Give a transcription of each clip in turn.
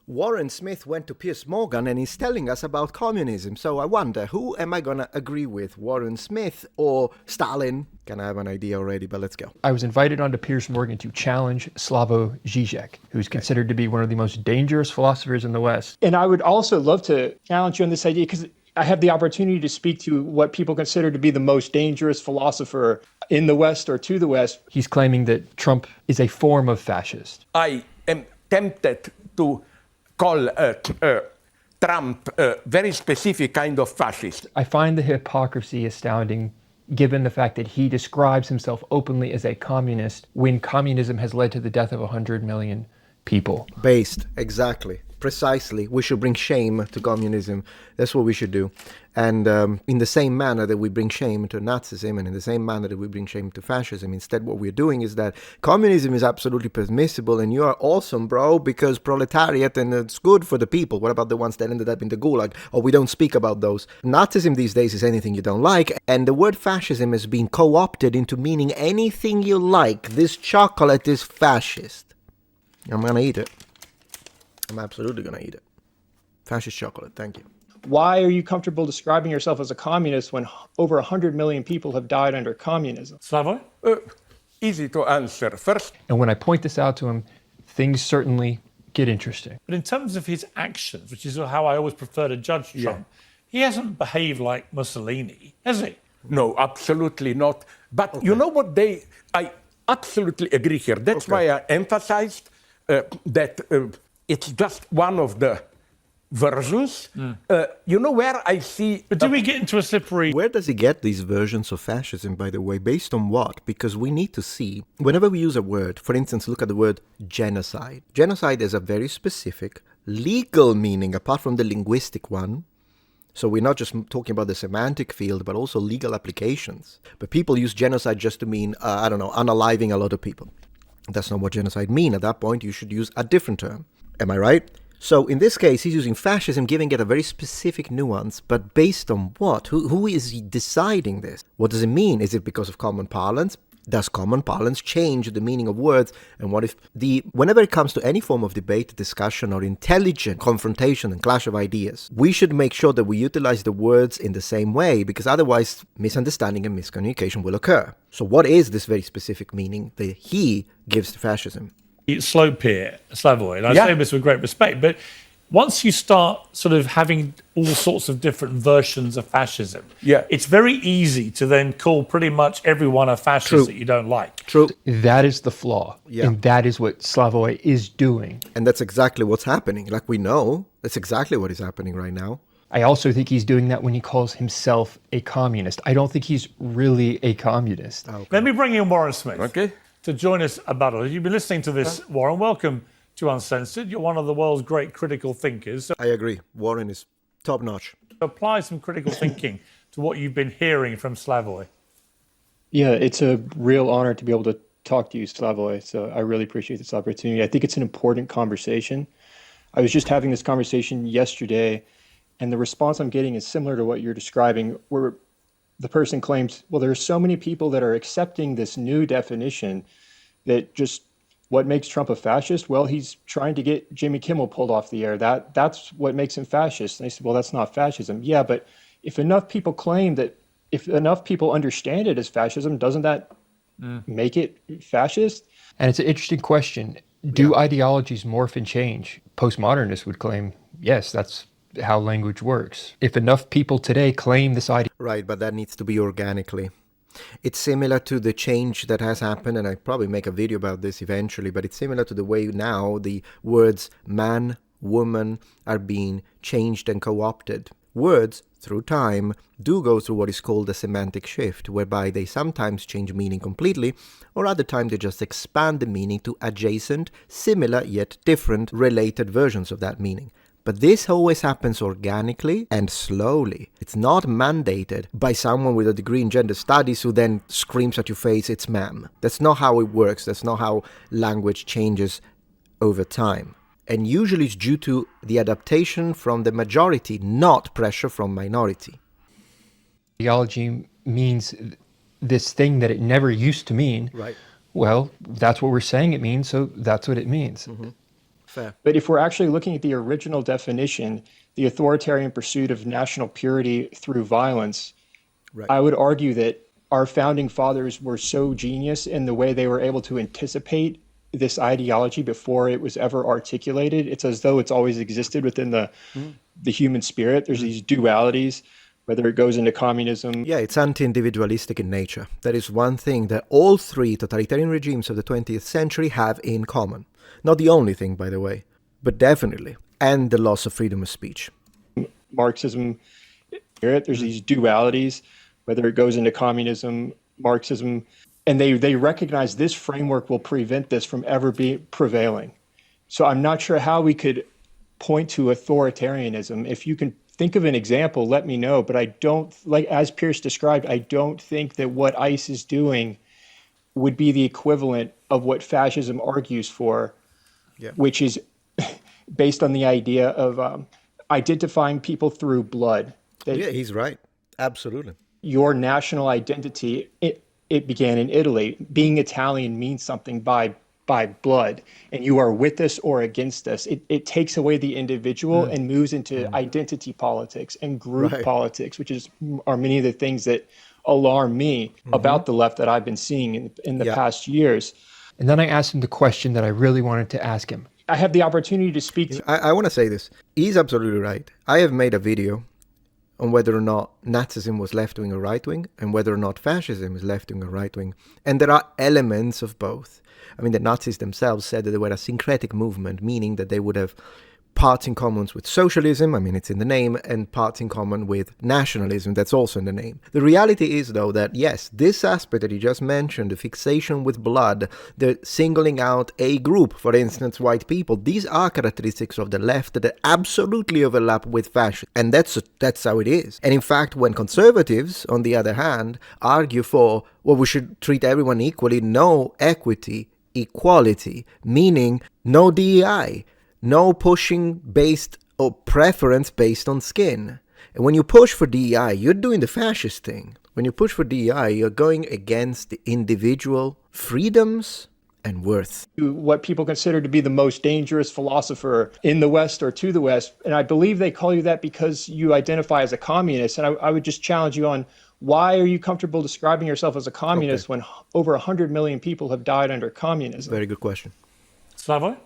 Warren Smith went to Piers Morgan and he's telling us about communism. So I wonder, who am I going to agree with, Warren Smith or Stalin? Can I have an idea already, but let's go. I was invited onto Piers Morgan to challenge Slavoj Žižek, who's considered to be one of the most dangerous philosophers in the West. And I would also love to challenge you on this idea because I have the opportunity to speak to what people consider to be the most dangerous philosopher in the West or to the West. He's claiming that Trump is a form of fascist. I am tempted to call Trump a very specific kind of fascist. I find the hypocrisy astounding, given the fact that he describes himself openly as a communist when communism has led to the death of 100 million people. Based, exactly. Precisely. We should bring shame to communism. That's what we should do. And in the same manner that we bring shame to Nazism and in the same manner that we bring shame to fascism, instead what we're doing is that communism is absolutely permissible and you are awesome, bro, because proletariat and it's good for the people. What about the ones that ended up in the gulag? Or we don't speak about those. Nazism these days is anything you don't like, and the word fascism has been co-opted into meaning anything you like. This chocolate is fascist. I'm gonna eat it. I'm absolutely going to eat it. Fascist chocolate, thank you. Why are you comfortable describing yourself as a communist when over 100 million people have died under communism? Slavoj? Easy to answer. First, And when I point this out to him, things certainly get interesting. But in terms of his actions, which is how I always prefer to judge Trump, he hasn't behaved like Mussolini, has he? no, absolutely not. But you know what I absolutely agree here. That's why I emphasized that it's just one of the versions. You know where I see... But do we get into a slippery... Where does he get these versions of fascism, by the way? Based on what? Because we need to see, whenever we use a word, for instance, look at the word genocide. Genocide is a very specific legal meaning, apart from the linguistic one. So we're not just talking about the semantic field, but also legal applications. But people use genocide just to mean, unaliving a lot of people. That's not what genocide means. At that point, you should use a different term. Am I right? So in this case, he's using fascism, giving it a very specific nuance, but based on what? Who is he deciding this? What does it mean? Is it because of common parlance? Does common parlance change the meaning of words? And what if whenever it comes to any form of debate, discussion, or intelligent confrontation and clash of ideas, we should make sure that we utilize the words in the same way, because otherwise misunderstanding and miscommunication will occur. So what is this very specific meaning that he gives to fascism? slope here, Slavoj, and I say this with great respect, but once you start sort of having all sorts of different versions of fascism, it's very easy to then call pretty much everyone a fascist that you don't like. True. That is the flaw, and that is what Slavoj is doing. And that's exactly what's happening. Like we know, that's exactly what is happening right now. I also think he's doing that when he calls himself a communist. I don't think he's really a communist. Okay. Let me bring in Warren Smith to join us about it. You've been listening to this, Warren. Welcome to Uncensored. You're one of the world's great critical thinkers. So I agree. Warren is top-notch. apply some critical thinking to what you've been hearing from Slavoj. Yeah, it's a real honor to be able to talk to you, Slavoj. So I really appreciate this opportunity. I think it's an important conversation. I was just having this conversation yesterday, and the response I'm getting is similar to what you're describing, where the person claims, well, there are so many people that are accepting this new definition that just what makes Trump a fascist? Well, he's trying to get Jimmy Kimmel pulled off the air. That's what makes him fascist. And they said, well, that's not fascism. Yeah, but if enough people claim that, if enough people understand it as fascism, doesn't that make it fascist? And it's an interesting question. Do ideologies morph and change? Postmodernists would claim, yes, that's how language works. If enough people today claim this idea... Right, but that needs to be organically. It's similar to the change that has happened, and I probably make a video about this eventually, but it's similar to the way now the words man, woman are being changed and co-opted. Words, through time, do go through what is called a semantic shift, whereby they sometimes change meaning completely, or other times they just expand the meaning to adjacent, similar yet different, related versions of that meaning. But this always happens organically and slowly. It's not mandated by someone with a degree in gender studies who then screams at your face, it's ma'am. That's not how it works. That's not how language changes over time. And usually it's due to the adaptation from the majority, not pressure from minority. Ideology means this thing that it never used to mean. Right. Well, that's what we're saying it means, so that's what it means. Fair. But if we're actually looking at the original definition, the authoritarian pursuit of national purity through violence, Right. I would argue that our founding fathers were so genius in the way they were able to anticipate this ideology before it was ever articulated. It's as though it's always existed within the human spirit. There's these dualities, whether it goes into communism. Yeah, it's anti-individualistic in nature. That is one thing that all three totalitarian regimes of the 20th century have in common. Not the only thing, by the way, but definitely. And the loss of freedom of speech. Marxism, there's these dualities, whether it goes into communism, Marxism, and they recognize this framework will prevent this from ever being prevailing. So I'm not sure how we could point to authoritarianism. If you can think of an example, let me know. But I don't, like as Pierce described, I don't think that what ICE is doing would be the equivalent of what fascism argues for, which is based on the idea of identifying people through blood. Yeah, he's right. Absolutely. Your national identity, it began in Italy. Being Italian means something by blood, and you are with us or against us. It takes away the individual and moves into identity politics and group politics, which are many of the things that alarm me about the left that I've been seeing in the past years. And then I asked him the question that I really wanted to ask him. I have the opportunity to speak to... I want to say this. He's absolutely right. I have made a video on whether or not Nazism was left-wing or right-wing, and whether or not fascism is left-wing or right-wing. And there are elements of both. I mean, the Nazis themselves said that they were a syncretic movement, meaning that they would have parts in common with socialism, I mean, it's in the name, and parts in common with nationalism, that's also in the name. The reality is, though, that yes, this aspect that you just mentioned, the fixation with blood, the singling out a group, for instance, white people, these are characteristics of the left that absolutely overlap with fascism. And that's how it is. And in fact, when conservatives, on the other hand, argue for, well, we should treat everyone equally, no equity, equality, meaning no DEI, no pushing based or preference based on skin. And when you push for DEI, you're doing the fascist thing. When you push for DEI, you're going against the individual freedoms and worth. What people consider to be the most dangerous philosopher in the West or to the West. And I believe they call you that because you identify as a communist. And I would just challenge you on, why are you comfortable describing yourself as a communist when over 100 million people have died under communism? Very good question. Slavoj?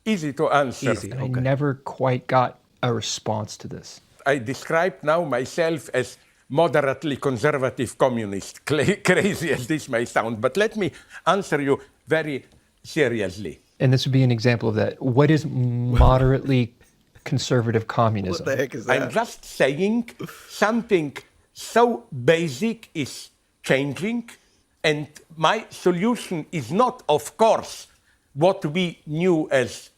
Easy to answer. Easy. I never quite got a response to this. I describe now myself as moderately conservative communist, crazy as this may sound. But let me answer you very seriously. And this would be an example of that. What is moderately conservative communism? What the heck is that? I'm just saying something so basic is changing, and my solution is not, of course, what we knew as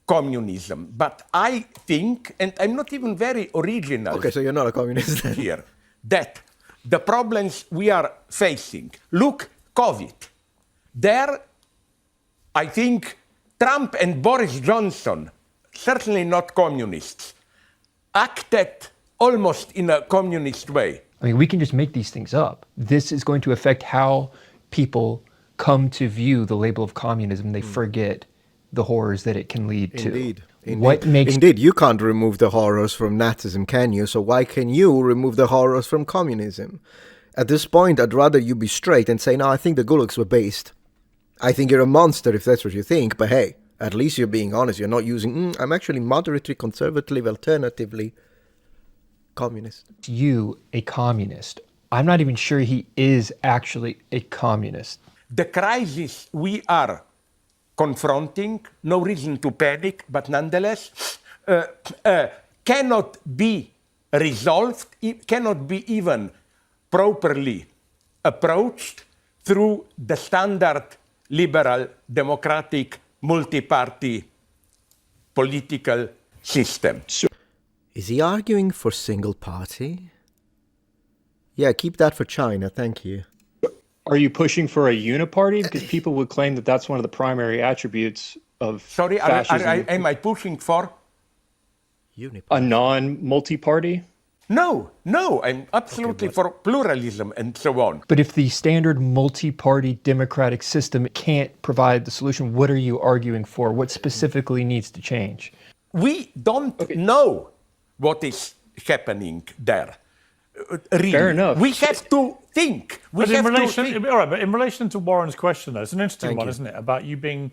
communism. But I think, and I'm not even very original. Okay, so you're not a communist then. Here, that the problems we are facing, look, COVID. There, I think Trump and Boris Johnson, certainly not communists, acted almost in a communist way. I mean, we can just make these things up. This is going to affect how people come to view the label of communism. They forget the horrors that it can lead to. Indeed. Indeed, you can't remove the horrors from Nazism, can you? So why can you remove the horrors from communism? At this point, I'd rather you be straight and say, no, I think the gulags were based. I think you're a monster if that's what you think, but hey, at least you're being honest. You're not using, I'm actually moderately, conservatively, alternatively communist. You, a communist. I'm not even sure he is actually a communist. The crisis we are confronting, no reason to panic, but nonetheless, cannot be resolved, it cannot be even properly approached through the standard liberal, democratic, multi-party political system. Is he arguing for single party? Yeah, keep that for China, thank you. Are you pushing for a uniparty? Because people would claim that that's one of the primary attributes of fascism. Am I pushing for? Uniparty. A non-multi-party? No, I'm absolutely for pluralism and so on. But if the standard multi-party democratic system can't provide the solution, what are you arguing for? What specifically needs to change? We don't know what is happening there. Really. Fair enough. We have to think. But in relation to Warren's question, though, it's an interesting one, isn't it? About you being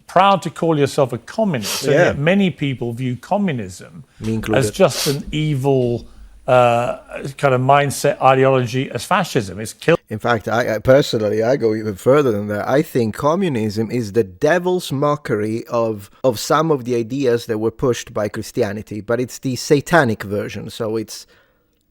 proud to call yourself a communist. So yet many people view communism as just an evil kind of mindset, ideology, as fascism. It's killed. In fact, I personally, I go even further than that. I think communism is the devil's mockery of some of the ideas that were pushed by Christianity, but it's the satanic version.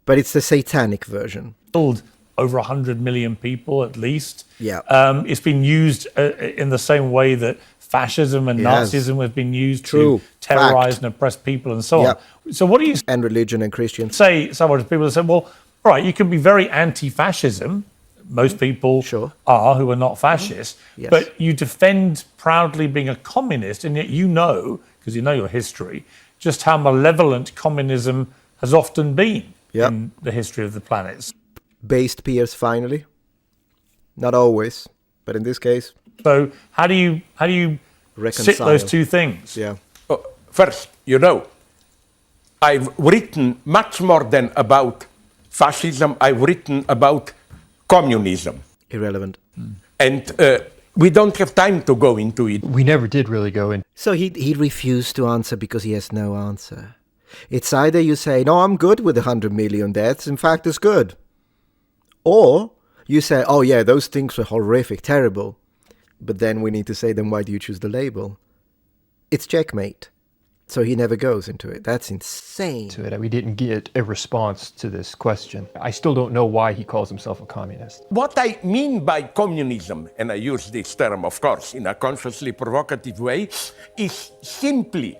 But it's the satanic version. Killed over 100 million people at least. Yeah. It's been used in the same way that fascism and Nazism have been used to terrorize and oppress people and so on. So what do you and religion and Christians say? Some people have said, well, all right, you can be very anti-fascism. Most people are who are not fascists, but you defend proudly being a communist, and yet you know, because you know your history, just how malevolent communism has often been in the history of the planet. Based peers, finally. Not always, but in this case. So how do you reconcile sit those two things? Yeah. First, I've written much more than about fascism. I've written about communism. Irrelevant. And we don't have time to go into it. We never did really go in. So he refused to answer because he has no answer. It's either you say, no, I'm good with 100 million deaths. In fact, it's good. Or you say, oh yeah, those things were horrific, terrible. But then we need to say, then why do you choose the label? It's checkmate. So he never goes into it. That's insane. We didn't get a response to this question. I still don't know why he calls himself a communist. What I mean by communism, and I use this term, of course, in a consciously provocative way, is simply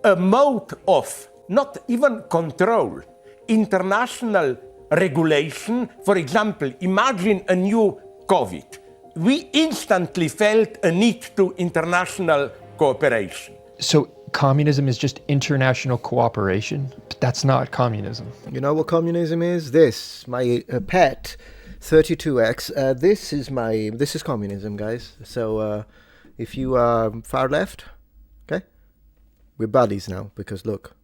a mode of not even control, international regulation. For example, imagine a new COVID. We instantly felt a need to international cooperation. So communism is just international cooperation? But that's not communism. You know what communism is? This, my pet, 32X. This is communism, guys. So if you are far left, okay, we're buddies now because look,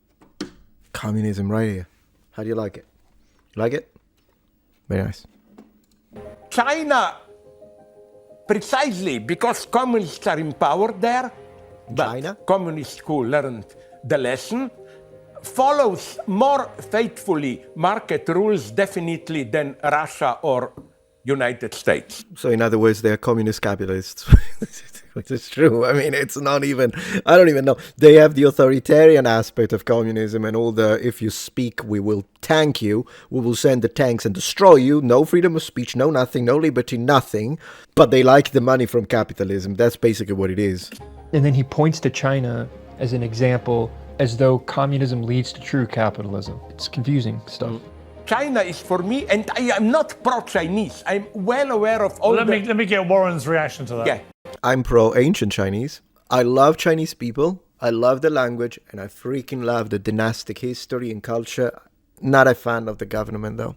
communism right here. How do you like it? You like it? Very nice. China, precisely because communists are in power there, but China? communists who learned the lesson, follows more faithfully market rules definitely than Russia or United States. So in other words, they're communist capitalists. Which is true. I mean, it's not even, I don't even know. They have the authoritarian aspect of communism and all the, if you speak, we will tank you. We will send the tanks and destroy you. No freedom of speech, no nothing, no liberty, nothing. But they like the money from capitalism. That's basically what it is. And then he points to China as an example, as though communism leads to true capitalism. It's confusing stuff. China is for me, and I am not pro-Chinese. I'm well aware of all let me get Warren's reaction to that. Yeah. I'm pro-ancient Chinese. I love Chinese people. I love the language, and I freaking love the dynastic history and culture. Not a fan of the government, though.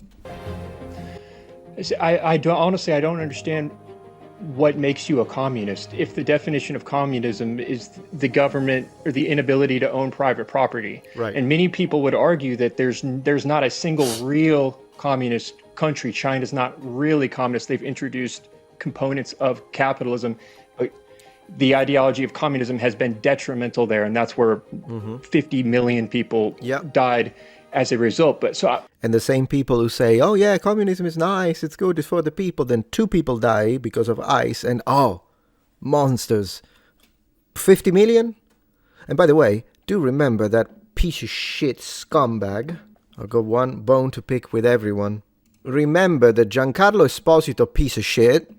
I don't understand what makes you a communist. If the definition of communism is the government or the inability to own private property, right? And many people would argue that there's not a single real communist country. China's not really communist. They've introduced components of capitalism. But the ideology of communism has been detrimental there, and that's where 50 million people died as a result. And the same people who say, oh yeah, communism is nice, it's good, it's for the people, then 2 people die because of ice, and oh, monsters. 50 million? And by the way, do remember that piece of shit scumbag. I've got one bone to pick with everyone. Remember that Giancarlo Esposito, piece of shit,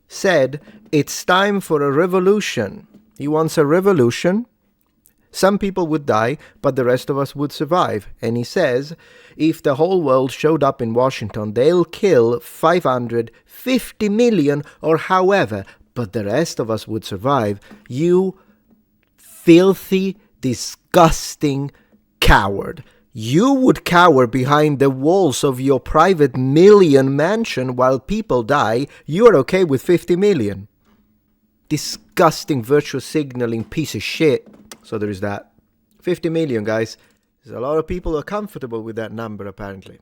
said it's time for a revolution. He wants a revolution. Some people would die, but the rest of us would survive. And he says, if the whole world showed up in Washington, they'll kill 550 million or however, but the rest of us would survive. You filthy, disgusting coward. You would cower behind the walls of your private million mansion while people die. You are okay with 50 million. Disgusting virtue signaling piece of shit. So there is that. 50 million, guys. There's a lot of people who are comfortable with that number, apparently.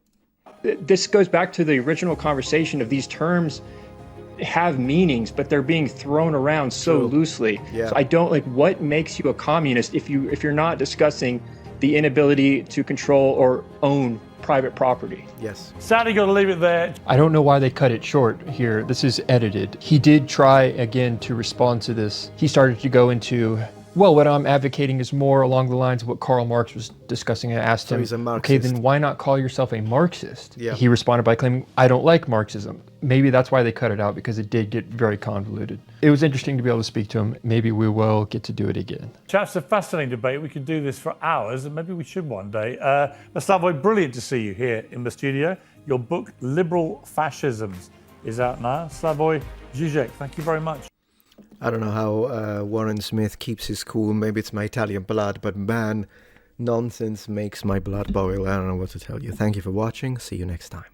This goes back to the original conversation of these terms have meanings, but they're being thrown around so loosely. Yeah. So I don't like, what makes you a communist if you're not discussing the inability to control or own private property? Yes. Sadly, got to leave it there. I don't know why they cut it short here. This is edited. He did try again to respond to this. He started to go into, well, what I'm advocating is more along the lines of what Karl Marx was discussing. I asked him, he's a Marxist. okay, then why not call yourself a Marxist? Yeah. He responded by claiming, I don't like Marxism. Maybe that's why they cut it out, because it did get very convoluted. It was interesting to be able to speak to him. Maybe we will get to do it again. Chaps, a fascinating debate. We could do this for hours, and maybe we should one day. Slavoj, brilliant to see you here in the studio. Your book, Liberal Fascisms, is out now. Slavoj Žižek, thank you very much. I don't know how Warren Smith keeps his cool. Maybe it's my Italian blood, but man, nonsense makes my blood boil. I don't know what to tell you. Thank you for watching. See you next time.